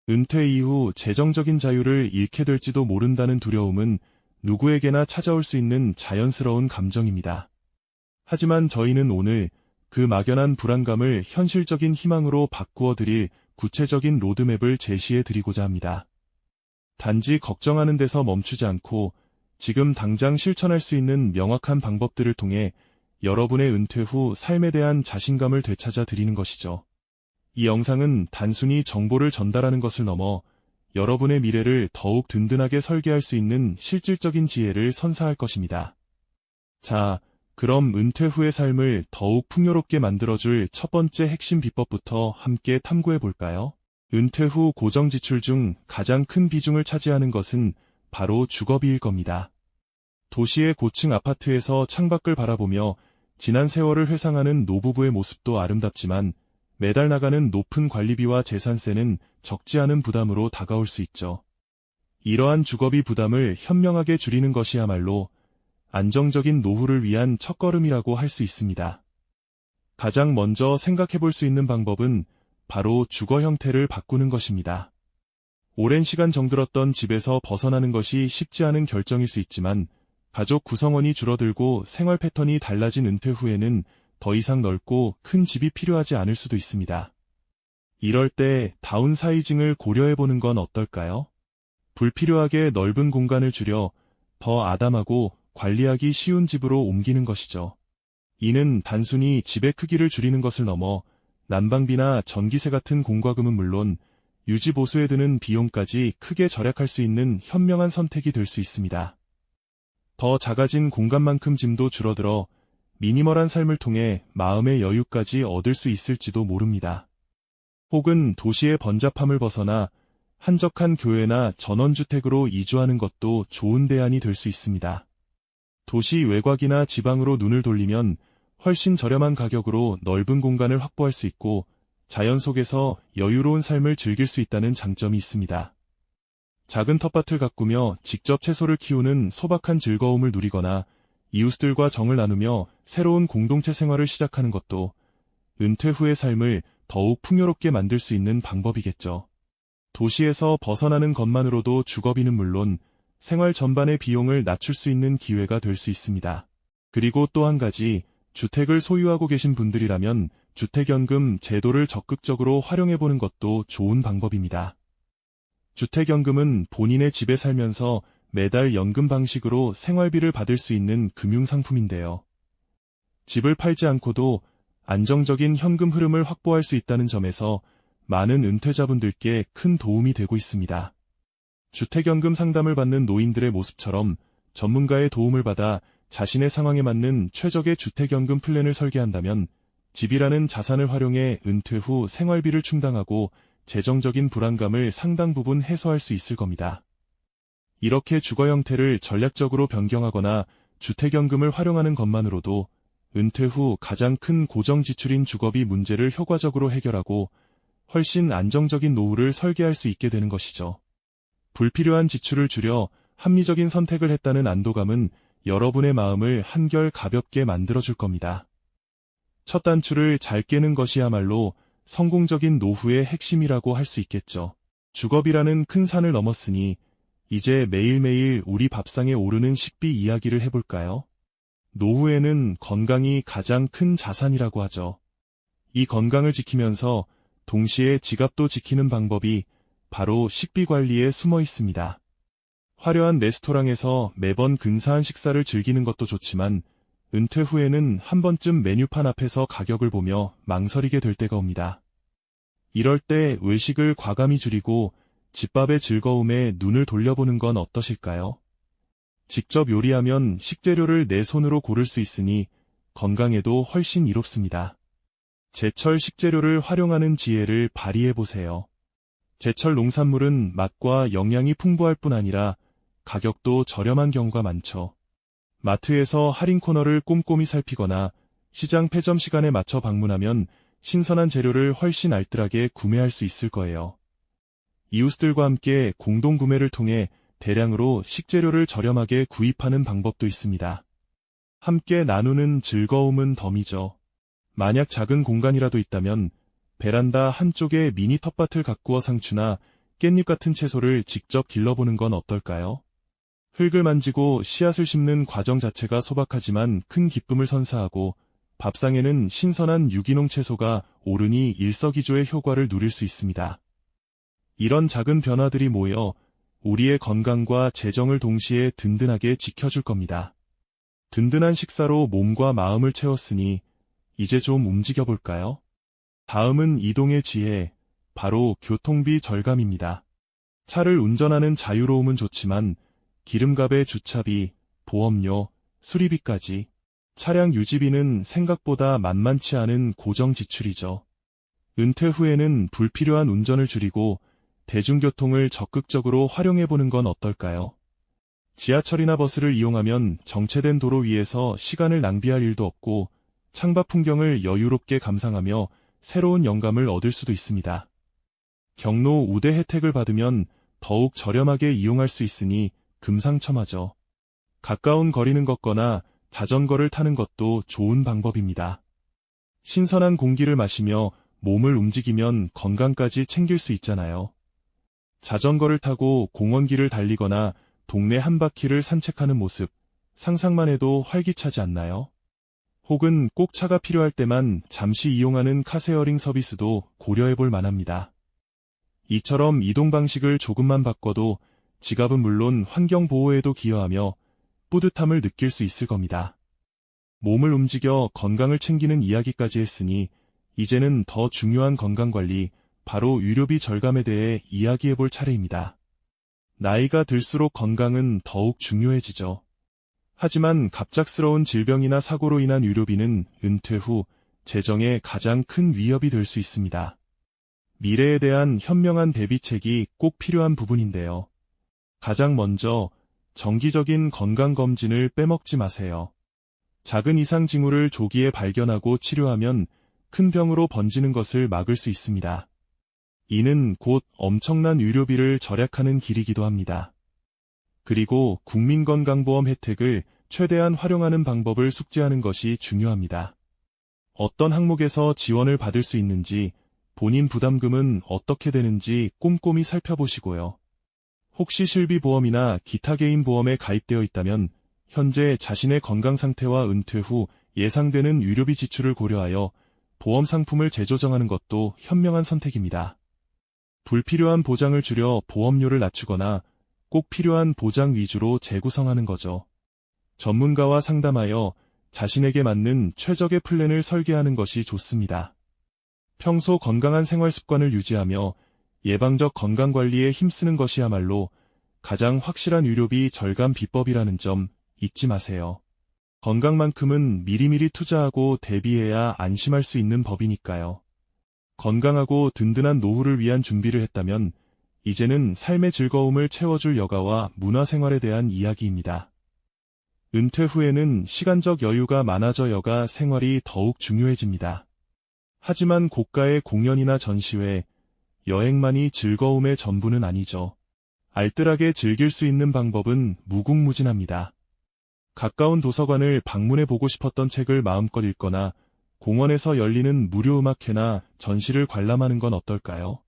은퇴 이후 재정적인 자유를 잃게 될지도 모른다는 두려움은 누구에게나 찾아올 수 있는 자연스러운 감정입니다. 하지만 저희는 오늘 그 막연한 불안감을 현실적인 희망으로 바꾸어 드릴 구체적인 로드맵을 제시해 드리고자 합니다. 단지 걱정하는 데서 멈추지 않고 지금 당장 실천할 수 있는 명확한 방법들을 통해 여러분의 은퇴 후 삶에 대한 자신감을 되찾아 드리는 것이죠. 이 영상은 단순히 정보를 전달하는 것을 넘어 여러분의 미래를 더욱 든든하게 설계할 수 있는 실질적인 지혜를 선사할 것입니다. 자, 그럼 은퇴 후의 삶을 더욱 풍요롭게 만들어줄 첫 번째 핵심 비법부터 함께 탐구해 볼까요? 은퇴 후 고정 지출 중 가장 큰 비중을 차지하는 것은 바로 주거비일 겁니다. 도시의 고층 아파트에서 창밖을 바라보며 지난 세월을 회상하는 노부부의 모습도 아름답지만 매달 나가는 높은 관리비와 재산세는 적지 않은 부담으로 다가올 수 있죠. 이러한 주거비 부담을 현명하게 줄이는 것이야말로 안정적인 노후를 위한 첫걸음이라고 할 수 있습니다. 가장 먼저 생각해 볼 수 있는 방법은 바로 주거 형태를 바꾸는 것입니다. 오랜 시간 정들었던 집에서 벗어나는 것이 쉽지 않은 결정일 수 있지만 가족 구성원이 줄어들고 생활 패턴이 달라진 은퇴 후에는 더 이상 넓고 큰 집이 필요하지 않을 수도 있습니다. 이럴 때 다운사이징을 고려해보는 건 어떨까요? 불필요하게 넓은 공간을 줄여 더 아담하고 관리하기 쉬운 집으로 옮기는 것이죠. 이는 단순히 집의 크기를 줄이는 것을 넘어 난방비나 전기세 같은 공과금은 물론 유지보수에 드는 비용까지 크게 절약할 수 있는 현명한 선택이 될 수 있습니다. 더 작아진 공간만큼 짐도 줄어들어 미니멀한 삶을 통해 마음의 여유까지 얻을 수 있을지도 모릅니다. 혹은 도시의 번잡함을 벗어나 한적한 교외나 전원주택으로 이주하는 것도 좋은 대안이 될 수 있습니다. 도시 외곽이나 지방으로 눈을 돌리면 훨씬 저렴한 가격으로 넓은 공간을 확보할 수 있고 자연 속에서 여유로운 삶을 즐길 수 있다는 장점이 있습니다. 작은 텃밭을 가꾸며 직접 채소를 키우는 소박한 즐거움을 누리거나 이웃들과 정을 나누며 새로운 공동체 생활을 시작하는 것도 은퇴 후의 삶을 더욱 풍요롭게 만들 수 있는 방법이겠죠. 도시에서 벗어나는 것만으로도 주거비는 물론 생활 전반의 비용을 낮출 수 있는 기회가 될 수 있습니다. 그리고 또 한 가지, 주택을 소유하고 계신 분들이라면 주택연금 제도를 적극적으로 활용해보는 것도 좋은 방법입니다. 주택연금은 본인의 집에 살면서 매달 연금 방식으로 생활비를 받을 수 있는 금융상품인데요. 집을 팔지 않고도 안정적인 현금 흐름을 확보할 수 있다는 점에서 많은 은퇴자분들께 큰 도움이 되고 있습니다. 주택연금 상담을 받는 노인들의 모습처럼 전문가의 도움을 받아 자신의 상황에 맞는 최적의 주택연금 플랜을 설계한다면 집이라는 자산을 활용해 은퇴 후 생활비를 충당하고 재정적인 불안감을 상당 부분 해소할 수 있을 겁니다. 이렇게 주거 형태를 전략적으로 변경하거나 주택연금을 활용하는 것만으로도 은퇴 후 가장 큰 고정 지출인 주거비 문제를 효과적으로 해결하고 훨씬 안정적인 노후를 설계할 수 있게 되는 것이죠. 불필요한 지출을 줄여 합리적인 선택을 했다는 안도감은 여러분의 마음을 한결 가볍게 만들어줄 겁니다. 첫 단추를 잘 깨는 것이야말로 성공적인 노후의 핵심이라고 할 수 있겠죠. 주거비라는 큰 산을 넘었으니 이제 매일매일 우리 밥상에 오르는 식비 이야기를 해볼까요? 노후에는 건강이 가장 큰 자산이라고 하죠. 이 건강을 지키면서 동시에 지갑도 지키는 방법이 바로 식비 관리에 숨어 있습니다. 화려한 레스토랑에서 매번 근사한 식사를 즐기는 것도 좋지만 은퇴 후에는 한 번쯤 메뉴판 앞에서 가격을 보며 망설이게 될 때가 옵니다. 이럴 때 외식을 과감히 줄이고 집밥의 즐거움에 눈을 돌려보는 건 어떠실까요? 직접 요리하면 식재료를 내 손으로 고를 수 있으니 건강에도 훨씬 이롭습니다. 제철 식재료를 활용하는 지혜를 발휘해보세요. 제철 농산물은 맛과 영양이 풍부할 뿐 아니라 가격도 저렴한 경우가 많죠. 마트에서 할인 코너를 꼼꼼히 살피거나 시장 폐점 시간에 맞춰 방문하면 신선한 재료를 훨씬 알뜰하게 구매할 수 있을 거예요. 이웃들과 함께 공동 구매를 통해 대량으로 식재료를 저렴하게 구입하는 방법도 있습니다. 함께 나누는 즐거움은 덤이죠. 만약 작은 공간이라도 있다면 베란다 한쪽에 미니 텃밭을 가꾸어 상추나 깻잎 같은 채소를 직접 길러보는 건 어떨까요? 흙을 만지고 씨앗을 심는 과정 자체가 소박하지만 큰 기쁨을 선사하고 밥상에는 신선한 유기농 채소가 오르니 일석이조의 효과를 누릴 수 있습니다. 이런 작은 변화들이 모여 우리의 건강과 재정을 동시에 든든하게 지켜줄 겁니다. 든든한 식사로 몸과 마음을 채웠으니 이제 좀 움직여볼까요? 다음은 이동의 지혜, 바로 교통비 절감입니다. 차를 운전하는 자유로움은 좋지만 기름값의 주차비, 보험료, 수리비까지 차량 유지비는 생각보다 만만치 않은 고정 지출이죠. 은퇴 후에는 불필요한 운전을 줄이고 대중교통을 적극적으로 활용해보는 건 어떨까요? 지하철이나 버스를 이용하면 정체된 도로 위에서 시간을 낭비할 일도 없고 창밖 풍경을 여유롭게 감상하며 새로운 영감을 얻을 수도 있습니다. 경로 우대 혜택을 받으면 더욱 저렴하게 이용할 수 있으니 금상첨화죠. 가까운 거리는 걷거나 자전거를 타는 것도 좋은 방법입니다. 신선한 공기를 마시며 몸을 움직이면 건강까지 챙길 수 있잖아요. 자전거를 타고 공원길을 달리거나 동네 한 바퀴를 산책하는 모습, 상상만 해도 활기차지 않나요? 혹은 꼭 차가 필요할 때만 잠시 이용하는 카세어링 서비스도 고려해볼 만합니다. 이처럼 이동 방식을 조금만 바꿔도 지갑은 물론 환경 보호에도 기여하며 뿌듯함을 느낄 수 있을 겁니다. 몸을 움직여 건강을 챙기는 이야기까지 했으니 이제는 더 중요한 건강관리, 바로 의료비 절감에 대해 이야기해볼 차례입니다. 나이가 들수록 건강은 더욱 중요해지죠. 하지만 갑작스러운 질병이나 사고로 인한 의료비는 은퇴 후 재정에 가장 큰 위협이 될 수 있습니다. 미래에 대한 현명한 대비책이 꼭 필요한 부분인데요. 가장 먼저 정기적인 건강검진을 빼먹지 마세요. 작은 이상 징후를 조기에 발견하고 치료하면 큰 병으로 번지는 것을 막을 수 있습니다. 이는 곧 엄청난 의료비를 절약하는 길이기도 합니다. 그리고 국민건강보험 혜택을 최대한 활용하는 방법을 숙지하는 것이 중요합니다. 어떤 항목에서 지원을 받을 수 있는지, 본인 부담금은 어떻게 되는지 꼼꼼히 살펴보시고요. 혹시 실비보험이나 기타 개인 보험에 가입되어 있다면 현재 자신의 건강 상태와 은퇴 후 예상되는 의료비 지출을 고려하여 보험 상품을 재조정하는 것도 현명한 선택입니다. 불필요한 보장을 줄여 보험료를 낮추거나 꼭 필요한 보장 위주로 재구성하는 거죠. 전문가와 상담하여 자신에게 맞는 최적의 플랜을 설계하는 것이 좋습니다. 평소 건강한 생활 습관을 유지하며 예방적 건강관리에 힘쓰는 것이야말로 가장 확실한 의료비 절감 비법이라는 점 잊지 마세요. 건강만큼은 미리미리 투자하고 대비해야 안심할 수 있는 법이니까요. 건강하고 든든한 노후를 위한 준비를 했다면 이제는 삶의 즐거움을 채워줄 여가와 문화생활에 대한 이야기입니다. 은퇴 후에는 시간적 여유가 많아져 여가 생활이 더욱 중요해집니다. 하지만 고가의 공연이나 전시회, 여행만이 즐거움의 전부는 아니죠. 알뜰하게 즐길 수 있는 방법은 무궁무진합니다. 가까운 도서관을 방문해보고 싶었던 책을 마음껏 읽거나 공원에서 열리는 무료 음악회나 전시를 관람하는 건 어떨까요?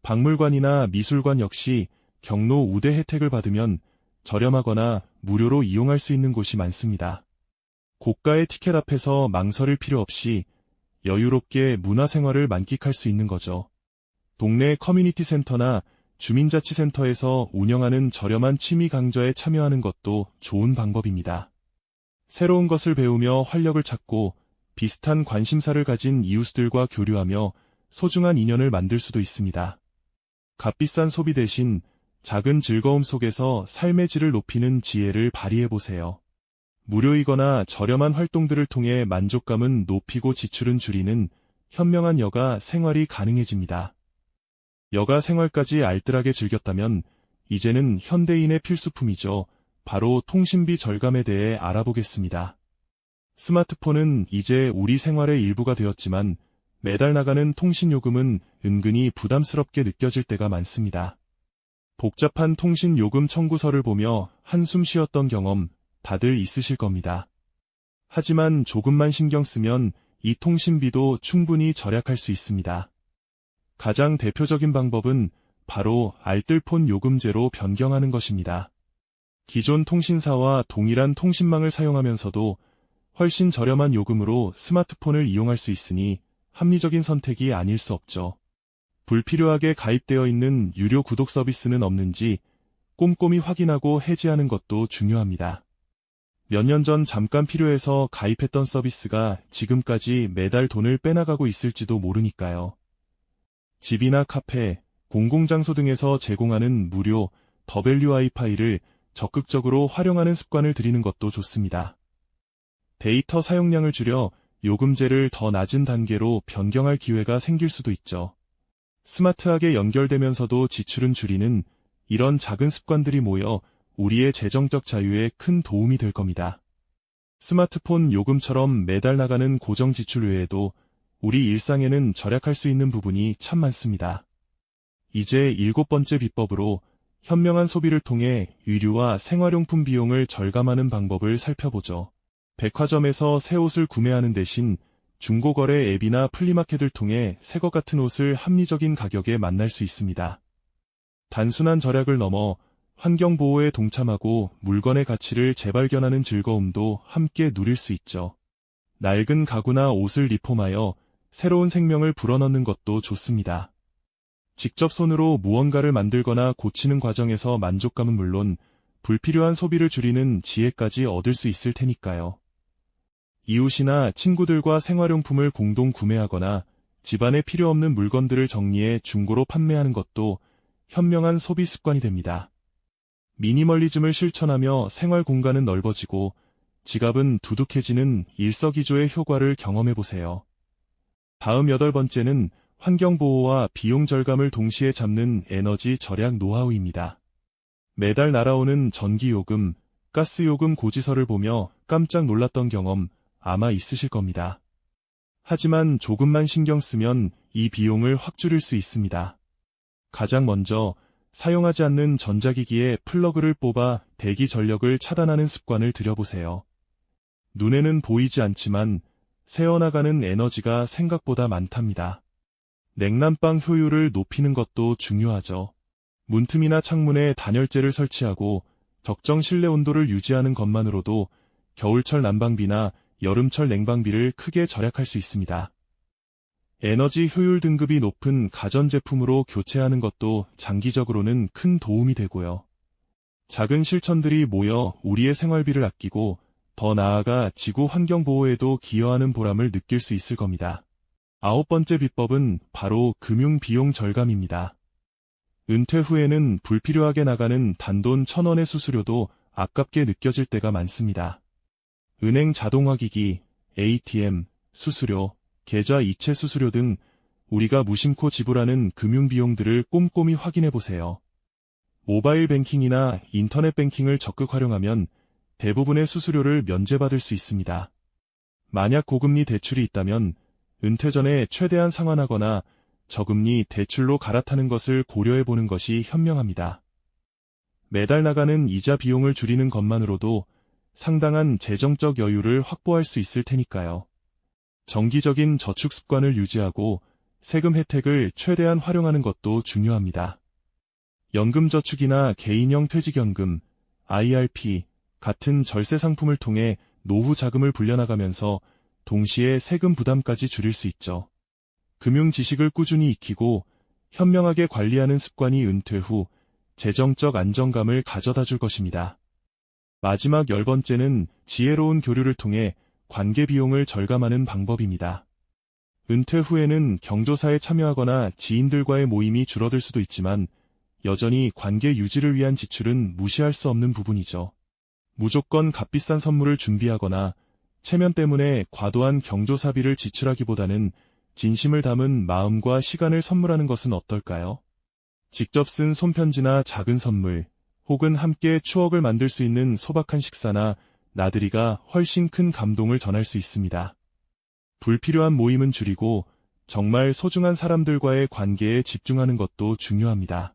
박물관이나 미술관 역시 경로 우대 혜택을 받으면 저렴하거나 무료로 이용할 수 있는 곳이 많습니다. 고가의 티켓 앞에서 망설일 필요 없이 여유롭게 문화생활을 만끽할 수 있는 거죠. 동네 커뮤니티 센터나 주민자치센터에서 운영하는 저렴한 취미 강좌에 참여하는 것도 좋은 방법입니다. 새로운 것을 배우며 활력을 찾고 비슷한 관심사를 가진 이웃들과 교류하며 소중한 인연을 만들 수도 있습니다. 값비싼 소비 대신 작은 즐거움 속에서 삶의 질을 높이는 지혜를 발휘해보세요. 무료이거나 저렴한 활동들을 통해 만족감은 높이고 지출은 줄이는 현명한 여가 생활이 가능해집니다. 여가 생활까지 알뜰하게 즐겼다면 이제는 현대인의 필수품이죠. 바로 통신비 절감에 대해 알아보겠습니다. 스마트폰은 이제 우리 생활의 일부가 되었지만 매달 나가는 통신요금은 은근히 부담스럽게 느껴질 때가 많습니다. 복잡한 통신요금 청구서를 보며 한숨 쉬었던 경험 다들 있으실 겁니다. 하지만 조금만 신경 쓰면 이 통신비도 충분히 절약할 수 있습니다. 가장 대표적인 방법은 바로 알뜰폰 요금제로 변경하는 것입니다. 기존 통신사와 동일한 통신망을 사용하면서도 훨씬 저렴한 요금으로 스마트폰을 이용할 수 있으니 합리적인 선택이 아닐 수 없죠. 불필요하게 가입되어 있는 유료 구독 서비스는 없는지 꼼꼼히 확인하고 해지하는 것도 중요합니다. 몇 년 전 잠깐 필요해서 가입했던 서비스가 지금까지 매달 돈을 빼나가고 있을지도 모르니까요. 집이나 카페, 공공장소 등에서 제공하는 무료 더밸류 와이파이를 적극적으로 활용하는 습관을 들이는 것도 좋습니다. 데이터 사용량을 줄여 요금제를 더 낮은 단계로 변경할 기회가 생길 수도 있죠. 스마트하게 연결되면서도 지출은 줄이는 이런 작은 습관들이 모여 우리의 재정적 자유에 큰 도움이 될 겁니다. 스마트폰 요금처럼 매달 나가는 고정 지출 외에도 우리 일상에는 절약할 수 있는 부분이 참 많습니다. 이제 7번째 비법으로 현명한 소비를 통해 의류와 생활용품 비용을 절감하는 방법을 살펴보죠. 백화점에서 새 옷을 구매하는 대신 중고거래 앱이나 플리마켓을 통해 새것 같은 옷을 합리적인 가격에 만날 수 있습니다. 단순한 절약을 넘어 환경보호에 동참하고 물건의 가치를 재발견하는 즐거움도 함께 누릴 수 있죠. 낡은 가구나 옷을 리폼하여 새로운 생명을 불어넣는 것도 좋습니다. 직접 손으로 무언가를 만들거나 고치는 과정에서 만족감은 물론 불필요한 소비를 줄이는 지혜까지 얻을 수 있을 테니까요. 이웃이나 친구들과 생활용품을 공동 구매하거나 집안에 필요 없는 물건들을 정리해 중고로 판매하는 것도 현명한 소비 습관이 됩니다. 미니멀리즘을 실천하며 생활 공간은 넓어지고 지갑은 두둑해지는 일석이조의 효과를 경험해보세요. 다음 8번째는 환경보호와 비용 절감을 동시에 잡는 에너지 절약 노하우입니다. 매달 날아오는 전기요금, 가스요금 고지서를 보며 깜짝 놀랐던 경험 아마 있으실 겁니다. 하지만 조금만 신경 쓰면 이 비용을 확 줄일 수 있습니다. 가장 먼저 사용하지 않는 전자기기에 플러그를 뽑아 대기 전력을 차단하는 습관을 들여보세요. 눈에는 보이지 않지만 새어나가는 에너지가 생각보다 많답니다. 냉난방 효율을 높이는 것도 중요하죠. 문틈이나 창문에 단열재를 설치하고 적정 실내 온도를 유지하는 것만으로도 겨울철 난방비나 여름철 냉방비를 크게 절약할 수 있습니다. 에너지 효율 등급이 높은 가전제품으로 교체하는 것도 장기적으로는 큰 도움이 되고요. 작은 실천들이 모여 우리의 생활비를 아끼고 더 나아가 지구 환경 보호에도 기여하는 보람을 느낄 수 있을 겁니다. 9번째 비법은 바로 금융 비용 절감입니다. 은퇴 후에는 불필요하게 나가는 단돈 1,000원의 수수료도 아깝게 느껴질 때가 많습니다. 은행 자동화기기, ATM, 수수료, 계좌 이체 수수료 등 우리가 무심코 지불하는 금융 비용들을 꼼꼼히 확인해보세요. 모바일 뱅킹이나 인터넷 뱅킹을 적극 활용하면 대부분의 수수료를 면제받을 수 있습니다. 만약 고금리 대출이 있다면 은퇴 전에 최대한 상환하거나 저금리 대출로 갈아타는 것을 고려해보는 것이 현명합니다. 매달 나가는 이자 비용을 줄이는 것만으로도 상당한 재정적 여유를 확보할 수 있을 테니까요. 정기적인 저축 습관을 유지하고 세금 혜택을 최대한 활용하는 것도 중요합니다. 연금저축이나 개인형 퇴직연금, IRP 같은 절세 상품을 통해 노후 자금을 불려나가면서 동시에 세금 부담까지 줄일 수 있죠. 금융 지식을 꾸준히 익히고 현명하게 관리하는 습관이 은퇴 후 재정적 안정감을 가져다 줄 것입니다. 마지막 10번째는 지혜로운 교류를 통해 관계 비용을 절감하는 방법입니다. 은퇴 후에는 경조사에 참여하거나 지인들과의 모임이 줄어들 수도 있지만 여전히 관계 유지를 위한 지출은 무시할 수 없는 부분이죠. 무조건 값비싼 선물을 준비하거나 체면 때문에 과도한 경조사비를 지출하기보다는 진심을 담은 마음과 시간을 선물하는 것은 어떨까요? 직접 쓴 손편지나 작은 선물, 혹은 함께 추억을 만들 수 있는 소박한 식사나 나들이가 훨씬 큰 감동을 전할 수 있습니다. 불필요한 모임은 줄이고 정말 소중한 사람들과의 관계에 집중하는 것도 중요합니다.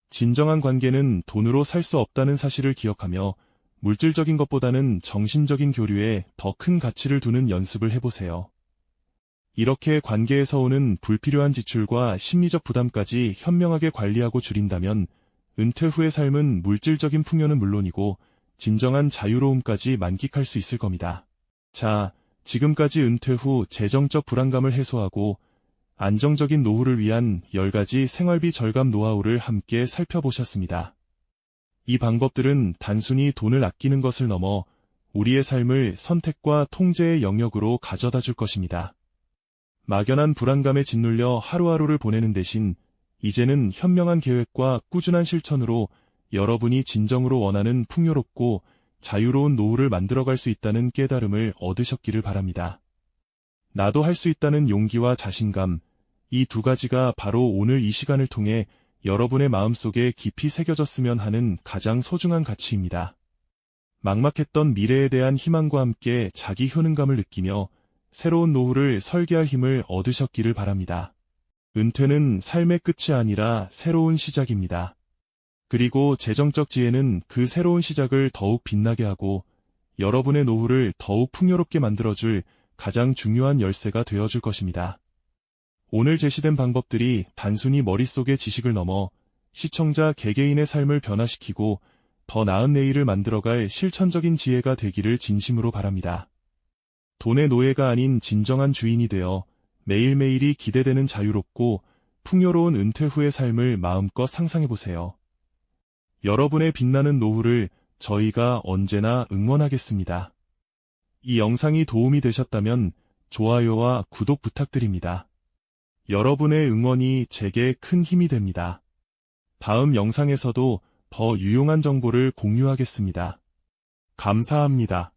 진정한 관계는 돈으로 살 수 없다는 사실을 기억하며 물질적인 것보다는 정신적인 교류에 더 큰 가치를 두는 연습을 해보세요. 이렇게 관계에서 오는 불필요한 지출과 심리적 부담까지 현명하게 관리하고 줄인다면 은퇴 후의 삶은 물질적인 풍요는 물론이고 진정한 자유로움까지 만끽할 수 있을 겁니다. 자, 지금까지 은퇴 후 재정적 불안감을 해소하고 안정적인 노후를 위한 10가지 생활비 절감 노하우를 함께 살펴보셨습니다. 이 방법들은 단순히 돈을 아끼는 것을 넘어 우리의 삶을 선택과 통제의 영역으로 가져다 줄 것입니다. 막연한 불안감에 짓눌려 하루하루를 보내는 대신 이제는 현명한 계획과 꾸준한 실천으로 여러분이 진정으로 원하는 풍요롭고 자유로운 노후를 만들어갈 수 있다는 깨달음을 얻으셨기를 바랍니다. 나도 할 수 있다는 용기와 자신감, 이 두 가지가 바로 오늘 이 시간을 통해 여러분의 마음속에 깊이 새겨졌으면 하는 가장 소중한 가치입니다. 막막했던 미래에 대한 희망과 함께 자기 효능감을 느끼며 새로운 노후를 설계할 힘을 얻으셨기를 바랍니다. 은퇴는 삶의 끝이 아니라 새로운 시작입니다. 그리고 재정적 지혜는 그 새로운 시작을 더욱 빛나게 하고 여러분의 노후를 더욱 풍요롭게 만들어줄 가장 중요한 열쇠가 되어줄 것입니다. 오늘 제시된 방법들이 단순히 머릿속의 지식을 넘어 시청자 개개인의 삶을 변화시키고 더 나은 내일을 만들어갈 실천적인 지혜가 되기를 진심으로 바랍니다. 돈의 노예가 아닌 진정한 주인이 되어 매일매일이 기대되는 자유롭고 풍요로운 은퇴 후의 삶을 마음껏 상상해보세요. 여러분의 빛나는 노후를 저희가 언제나 응원하겠습니다. 이 영상이 도움이 되셨다면 좋아요와 구독 부탁드립니다. 여러분의 응원이 제게 큰 힘이 됩니다. 다음 영상에서도 더 유용한 정보를 공유하겠습니다. 감사합니다.